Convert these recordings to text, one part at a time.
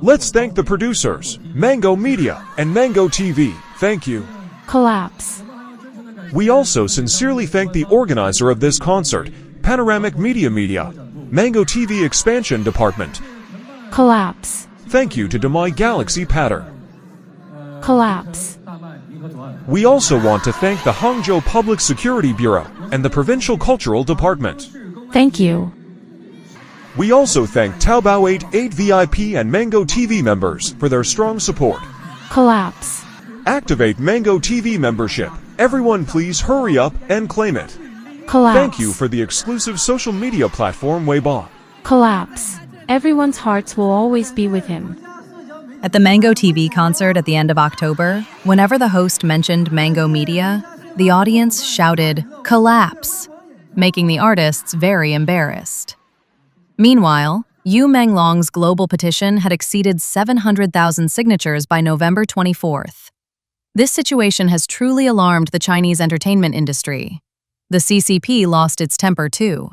Let's thank the producers, Mango Media and Mango TV. Thank you. Collapse. We also sincerely thank the organizer of this concert, Panoramic Media, Mango TV Expansion Department. Collapse. Thank you to Demai Galaxy Pattern. Collapse. We also want to thank the Hangzhou Public Security Bureau and the Provincial Cultural Department. Thank you. We also thank Taobao 88 VIP and Mango TV members for their strong support. Collapse. Activate Mango TV membership. Everyone please hurry up and claim it. Collapse. Thank you for the exclusive social media platform Weibo. Collapse. Everyone's hearts will always be with him. At the Mango TV concert at the end of October, whenever the host mentioned Mango Media, the audience shouted, "Collapse!" making the artists very embarrassed. Meanwhile, Yu Menglong's global petition had exceeded 700,000 signatures by November 24th. This situation has truly alarmed the Chinese entertainment industry. The CCP lost its temper too.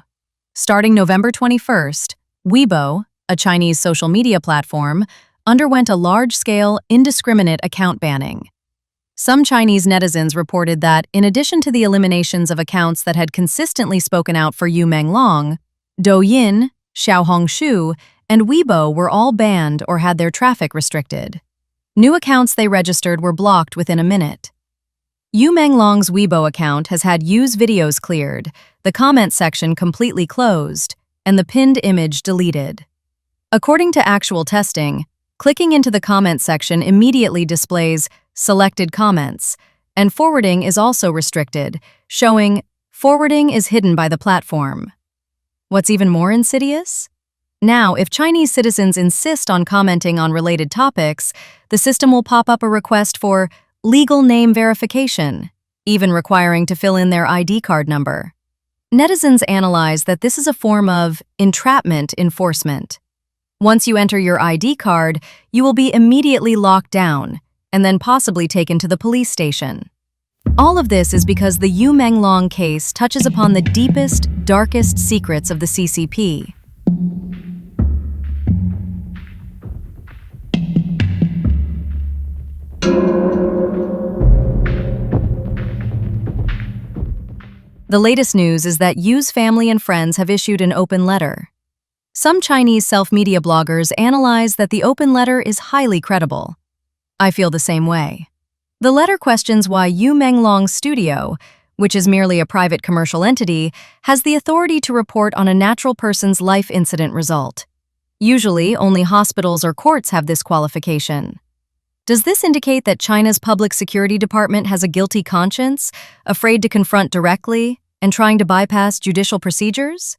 Starting November 21st, Weibo, a Chinese social media platform, underwent a large-scale, indiscriminate account banning. Some Chinese netizens reported that, in addition to the eliminations of accounts that had consistently spoken out for Yu Menglong, Douyin, Xiaohongshu, and Weibo were all banned or had their traffic restricted. New accounts they registered were blocked within a minute. Yu Menglong's Weibo account has had Yu's videos cleared, the comment section completely closed, and the pinned image deleted. According to actual testing, clicking into the comment section immediately displays selected comments, and forwarding is also restricted, showing forwarding is hidden by the platform. What's even more insidious? Now, if Chinese citizens insist on commenting on related topics, the system will pop up a request for legal name verification, even requiring to fill in their ID card number. Netizens analyze that this is a form of entrapment enforcement. Once you enter your ID card, you will be immediately locked down and then possibly taken to the police station. All of this is because the Yu Menglong case touches upon the deepest, darkest secrets of the CCP. The latest news is that Yu's family and friends have issued an open letter. Some Chinese self-media bloggers analyze that the open letter is highly credible. I feel the same way. The letter questions why Yu Menglong's studio, which is merely a private commercial entity, has the authority to report on a natural person's life incident result. Usually, only hospitals or courts have this qualification. Does this indicate that China's public security department has a guilty conscience, afraid to confront directly, and trying to bypass judicial procedures?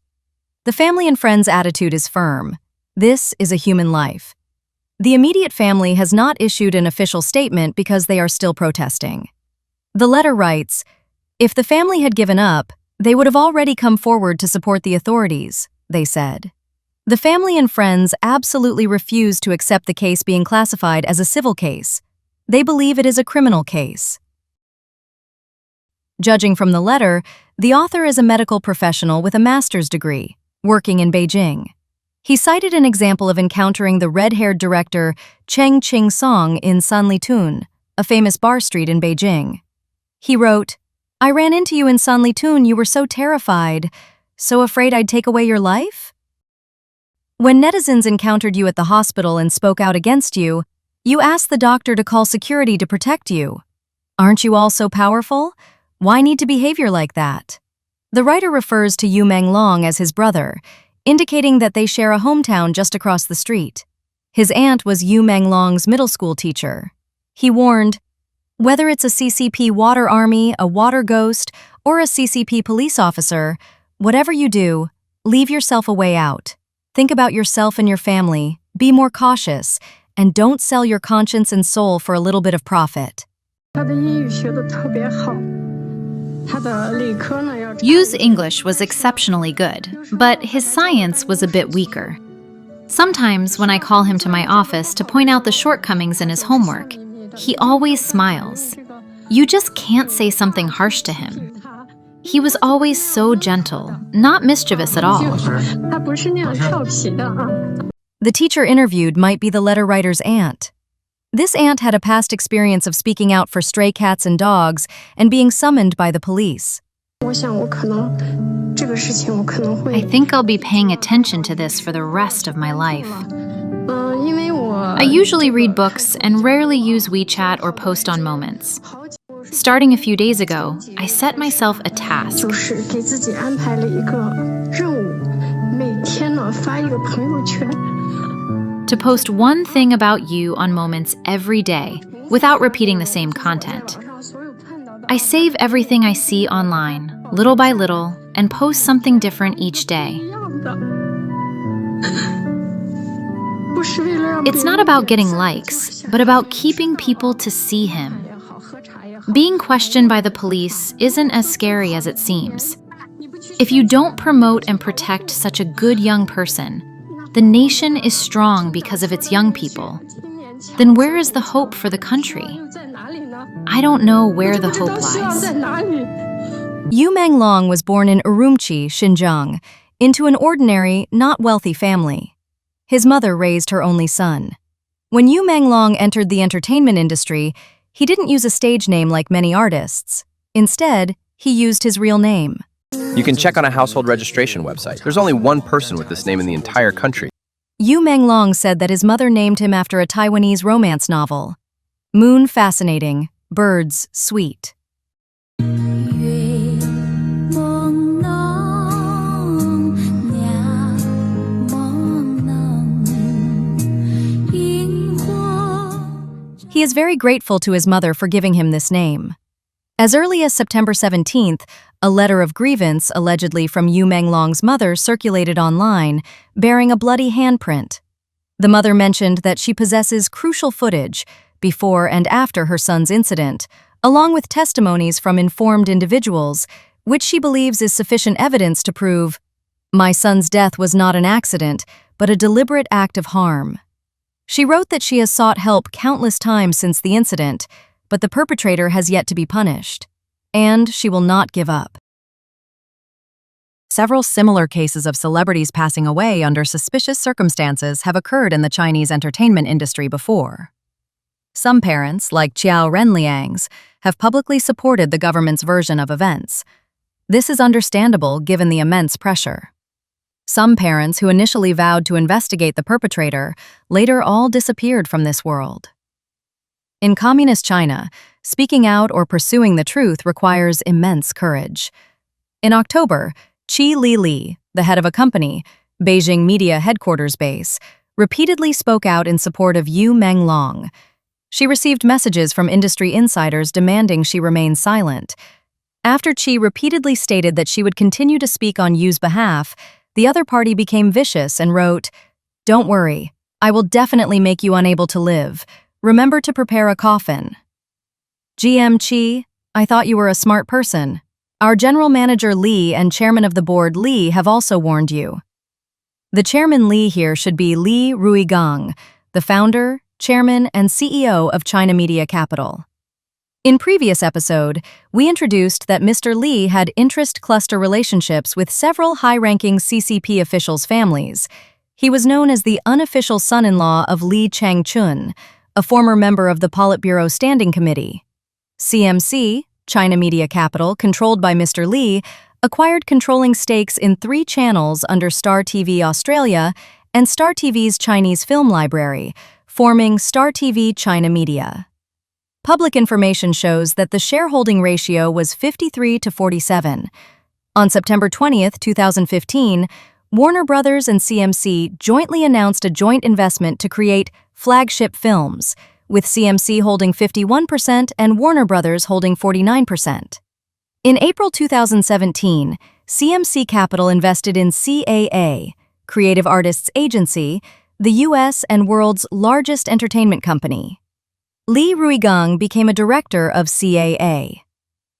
The family and friends' attitude is firm. This is a human life. The immediate family has not issued an official statement because they are still protesting. The letter writes, "If the family had given up, they would have already come forward to support the authorities," they said. The family and friends absolutely refuse to accept the case being classified as a civil case. They believe it is a criminal case. Judging from the letter, the author is a medical professional with a master's degree, working in Beijing. He cited an example of encountering the red-haired director Cheng Qing-song in Sanlitun, a famous bar street in Beijing. He wrote, "I ran into you in Sanlitun. You were so terrified, so afraid I'd take away your life? When netizens encountered you at the hospital and spoke out against you, you asked the doctor to call security to protect you. Aren't you all so powerful? Why need to behavior like that?" The writer refers to Yu Menglong as his brother, indicating that they share a hometown just across the street. His aunt was Yu Menglong's middle school teacher. He warned, "Whether it's a CCP water army, a water ghost, or a CCP police officer, whatever you do, leave yourself a way out. Think about yourself and your family, be more cautious, and don't sell your conscience and soul for a little bit of profit." Yu's English was exceptionally good, but his science was a bit weaker. Sometimes when I call him to my office to point out the shortcomings in his homework, he always smiles. You just can't say something harsh to him. He was always so gentle, not mischievous at all. The teacher interviewed might be the letter writer's aunt. This aunt had a past experience of speaking out for stray cats and dogs and being summoned by the police. I think I'll be paying attention to this for the rest of my life. I usually read books and rarely use WeChat or post on Moments. Starting a few days ago, I set myself a task. To post one thing about you on Moments every day, without repeating the same content. I save everything I see online, little by little, and post something different each day. It's not about getting likes, but about keeping people to see him. Being questioned by the police isn't as scary as it seems. If you don't promote and protect such a good young person, the nation is strong because of its young people. Then where is the hope for the country? I don't know where the hope lies. Yu Menglong was born in Urumqi, Xinjiang, into an ordinary, not wealthy family. His mother raised her only son. When Yu Menglong entered the entertainment industry, he didn't use a stage name like many artists. Instead, he used his real name. You can check on a household registration website. There's only one person with this name in the entire country. Yu Menglong said that his mother named him after a Taiwanese romance novel. Moon fascinating, birds sweet. He is very grateful to his mother for giving him this name. As early as September 17th, a letter of grievance allegedly from Yu Menglong's mother circulated online, bearing a bloody handprint. The mother mentioned that she possesses crucial footage before and after her son's incident, along with testimonies from informed individuals, which she believes is sufficient evidence to prove, "My son's death was not an accident, but a deliberate act of harm." She wrote that she has sought help countless times since the incident, but the perpetrator has yet to be punished, and she will not give up. Several similar cases of celebrities passing away under suspicious circumstances have occurred in the Chinese entertainment industry before. Some parents, like Qiao Renliang's, have publicly supported the government's version of events. This is understandable given the immense pressure. Some parents who initially vowed to investigate the perpetrator later all disappeared from this world. In Communist China, speaking out or pursuing the truth requires immense courage. In October, Qi Li, the head of a company, Beijing Media Headquarters Base, repeatedly spoke out in support of Yu Menglong. She received messages from industry insiders demanding she remain silent. After Qi repeatedly stated that she would continue to speak on Yu's behalf, the other party became vicious and wrote, "Don't worry, I will definitely make you unable to live. Remember to prepare a coffin." GM Qi, I thought you were a smart person. Our general manager Li and chairman of the board Li have also warned you. The chairman Li here should be Li Ruigang, the founder, chairman, and CEO of China Media Capital. In previous episode, we introduced that Mr. Li had interest cluster relationships with several high-ranking CCP officials' families. He was known as the unofficial son-in-law of Li Changchun, a former member of the Politburo Standing Committee. CMC, China Media Capital, controlled by Mr. Li, acquired controlling stakes in 3 channels under Star TV Australia and Star TV's Chinese Film Library, forming Star TV China Media. Public information shows that the shareholding ratio was 53 to 47. On September 20, 2015, Warner Brothers and CMC jointly announced a joint investment to create Flagship Films, with CMC holding 51% and Warner Brothers holding 49%. In April 2017, CMC Capital invested in CAA, Creative Artists Agency, the U.S. and world's largest entertainment company. Li Ruigang became a director of CAA.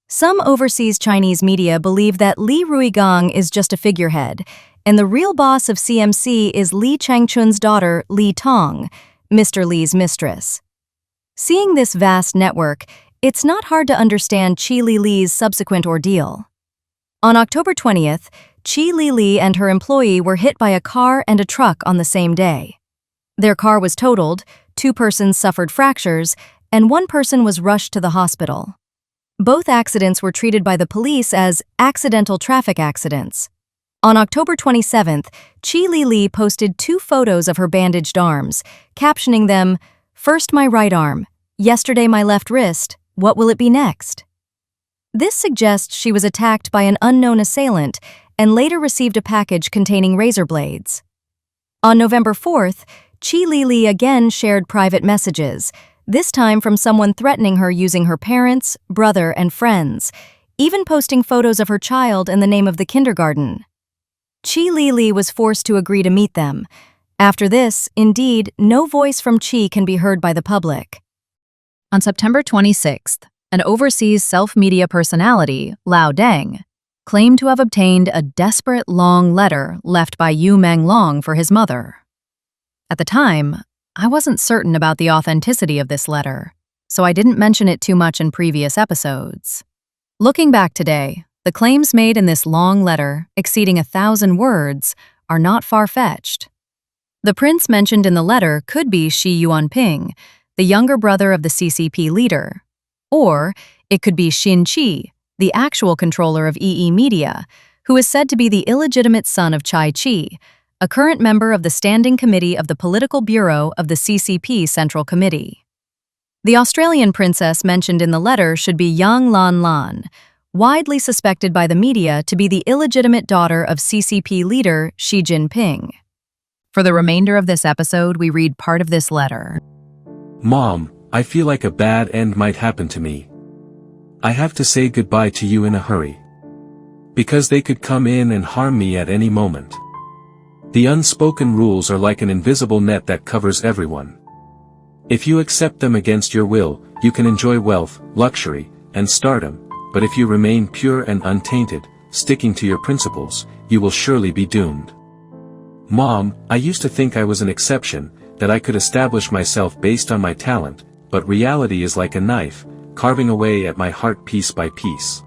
Some overseas Chinese media believe that Li Ruigang is just a figurehead, and the real boss of CMC is Li Changchun's daughter, Li Tong, Mr. Li's mistress. Seeing this vast network, it's not hard to understand Qi Li's subsequent ordeal. On October 20th, Qi Li and her employee were hit by a car and a truck on the same day. Their car was totaled, 2 persons suffered fractures, and 1 person was rushed to the hospital. Both accidents were treated by the police as accidental traffic accidents. On October 27th, Chi Li posted 2 photos of her bandaged arms, captioning them, "First my right arm, yesterday my left wrist, what will it be next?" This suggests she was attacked by an unknown assailant and later received a package containing razor blades. On November 4th, Chi Li again shared private messages, this time from someone threatening her using her parents, brother, and friends, even posting photos of her child in the name of the kindergarten. Chi Li was forced to agree to meet them. After this, indeed, no voice from Chi can be heard by the public. On September 26th, an overseas self-media personality, Lao Deng, claimed to have obtained a desperate long letter left by Yu Menglong for his mother. At the time, I wasn't certain about the authenticity of this letter, so I didn't mention it too much in previous episodes. Looking back today, the claims made in this long letter, exceeding 1,000 words, are not far-fetched. The prince mentioned in the letter could be Xi Yuanping, the younger brother of the CCP leader, or it could be Xin Qi, the actual controller of EE Media, who is said to be the illegitimate son of Chai Chi, a current member of the Standing Committee of the Political Bureau of the CCP Central Committee. The Australian princess mentioned in the letter should be Yang Lan, widely suspected by the media to be the illegitimate daughter of CCP leader Xi Jinping. For the remainder of this episode, we read part of this letter. Mom, I feel like a bad end might happen to me. I have to say goodbye to you in a hurry. Because they could come in and harm me at any moment. The unspoken rules are like an invisible net that covers everyone. If you accept them against your will, you can enjoy wealth, luxury, and stardom, but if you remain pure and untainted, sticking to your principles, you will surely be doomed. Mom, I used to think I was an exception, that I could establish myself based on my talent, but reality is like a knife, carving away at my heart piece by piece.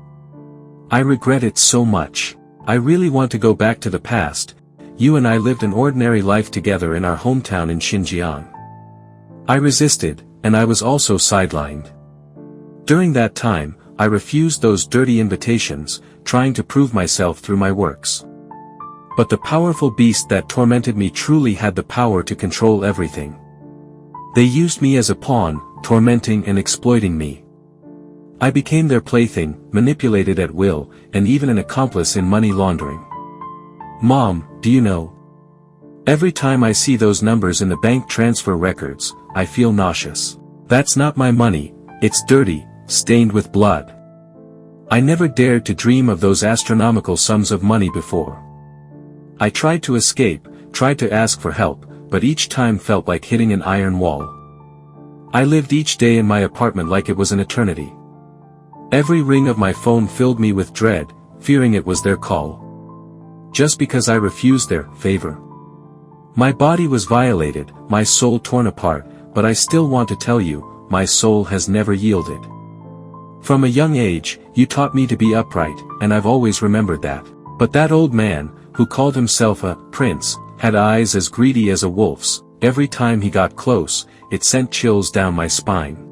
I regret it so much. I really want to go back to the past. You and I lived an ordinary life together in our hometown in Xinjiang. I resisted, and I was also sidelined. During that time, I refused those dirty invitations, trying to prove myself through my works. But the powerful beast that tormented me truly had the power to control everything. They used me as a pawn, tormenting and exploiting me. I became their plaything, manipulated at will, and even an accomplice in money laundering. Mom, do you know? Every time I see those numbers in the bank transfer records, I feel nauseous. That's not my money, it's dirty, stained with blood. I never dared to dream of those astronomical sums of money before. I tried to escape, tried to ask for help, but each time felt like hitting an iron wall. I lived each day in my apartment like it was an eternity. Every ring of my phone filled me with dread, fearing it was their call. Just because I refused their favor. My body was violated, my soul torn apart, but I still want to tell you, my soul has never yielded. From a young age, you taught me to be upright, and I've always remembered that. But that old man, who called himself a prince, had eyes as greedy as a wolf's. Every time he got close, it sent chills down my spine.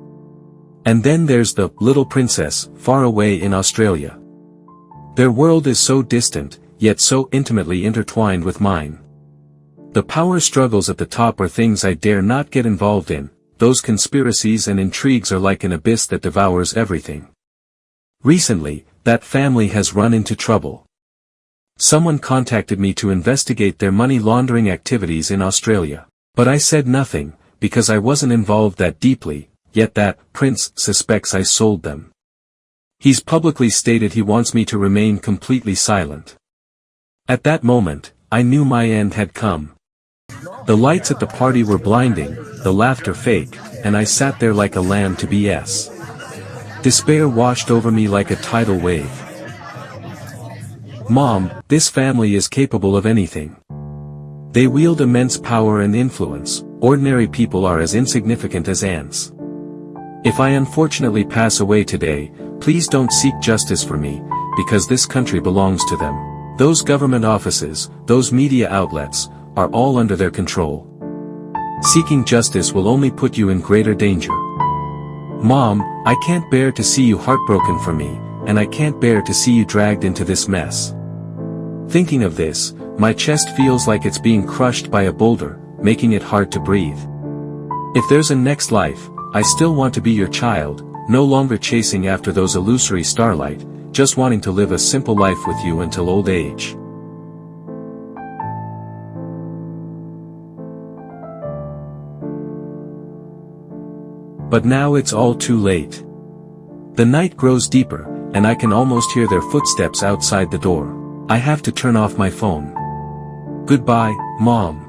And then there's the little princess, far away in Australia. Their world is so distant, yet so intimately intertwined with mine. The power struggles at the top are things I dare not get involved in. Those conspiracies and intrigues are like an abyss that devours everything. Recently, that family has run into trouble. Someone contacted me to investigate their money laundering activities in Australia. But I said nothing, because I wasn't involved that deeply, yet that prince suspects I sold them. He's publicly stated he wants me to remain completely silent. At that moment, I knew my end had come. The lights at the party were blinding, the laughter fake, and I sat there like a lamb to BS. Despair washed over me like a tidal wave. Mom, this family is capable of anything. They wield immense power and influence. Ordinary people are as insignificant as ants. If I unfortunately pass away today, please don't seek justice for me, because this country belongs to them. Those government offices, those media outlets, are all under their control. Seeking justice will only put you in greater danger. Mom, I can't bear to see you heartbroken for me, and I can't bear to see you dragged into this mess. Thinking of this, my chest feels like it's being crushed by a boulder, making it hard to breathe. If there's a next life, I still want to be your child, no longer chasing after those illusory starlight, just wanting to live a simple life with you until old age. But now it's all too late. The night grows deeper, and I can almost hear their footsteps outside the door. I have to turn off my phone. Goodbye, Mom.